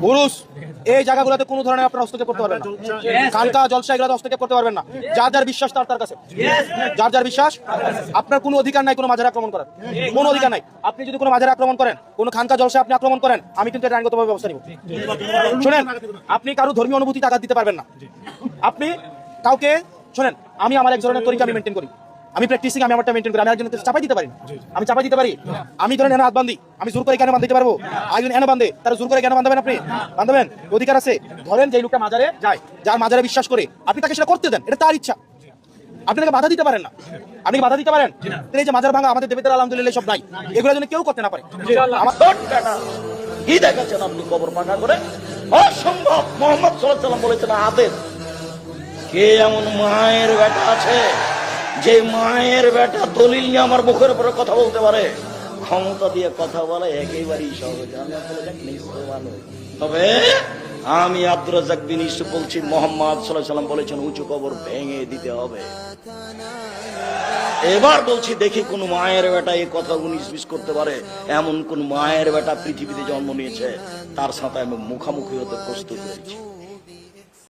উরুস এই জায়গাগুলোতে কোনো ধরনের আপনারা হস্তক্ষেপ করতে পারবেন না। খানকা জলসা এগুলোতে হস্তক্ষেপ করতে পারবেন না। যার যার বিশ্বাস তার কাছে, যার যার বিশ্বাস। আপনার কোনো অধিকার নাই কোনো মাজারে আক্রমণ করার, কোনো অধিকার নাই। আপনি যদি কোনো মাজারে আক্রমণ করেন, কোনো খানকা জলসা আপনি আক্রমণ করেন, আমি কিন্তু এটা আইনগতভাবে ব্যবস্থা নিব। শুনেন, আপনি কারো ধর্মীয় অনুভূতি আঘাত দিতে পারবেন না। আপনি কাউকে শুনেন, আমি আমার এক ধরনের তরিকা আমি মেনটেন করি, আমি প্র্যাকটিসিং, আমি আমারটা মেনটেন করি। আমি একজনকে চাপাই দিতে পারি না। আমি চাপাই দিতে পারি? আমি ধরেন এনে হাত বান্ধি, আমি জোর করে কেন বাঁধতে পারবো? একজন এনে বাঁধে, তারা জোর করে কেন বাঁধাবেন? আপনি বাঁধাবেন, অধিকার আছে। ধরেন যে লোকটা মাজারে যায়, যার মাজারে বিশ্বাস করে, আপনি তাকে সেটা করতে দেন, এটা তার ইচ্ছা। আপনি তাকে বাধা দিতে পারেন না। আপনি কি বাধা দিতে পারেন? এই যে মাজার ভাঙা আমাদের দেবতার আলহামদুলিল্লাহ সব নাই, এগুলো যেন কেউ করতে না পারে। কি দেখাচ্ছেন আপনি কবর পাকা করে? অসম্ভব। মোহাম্মদ সাল্লাল্লাহু আলাইহি ওয়াসাল্লাম বলেছেন হাদিস, কে এমন মায়ের বেটা আছে যে মায়ের বেটা দলিল নিয়ে আমার মুখের উপরে কথা বলতে পারে? ক্ষমতা দিয়ে কথা বলে একেবারেই সহজ। তবে আমি আব্দুর রাজ্জাক বিন ইউসুফ বলছি, মোহাম্মদ সাল্লাল্লাহু আলাইহি ওয়াসাল্লাম বলেছেন উঁচু কবর ভেঙে দিতে হবে। এবার বলছি, দেখি কোন মায়ের বেটা এই কথা 19-20 করতে পারে? এমন কোন মায়ের বেটা পৃথিবীতে জন্ম নিয়েছে তার সাথে আমি মুখামুখি হতে প্রস্তুত হয়েছি।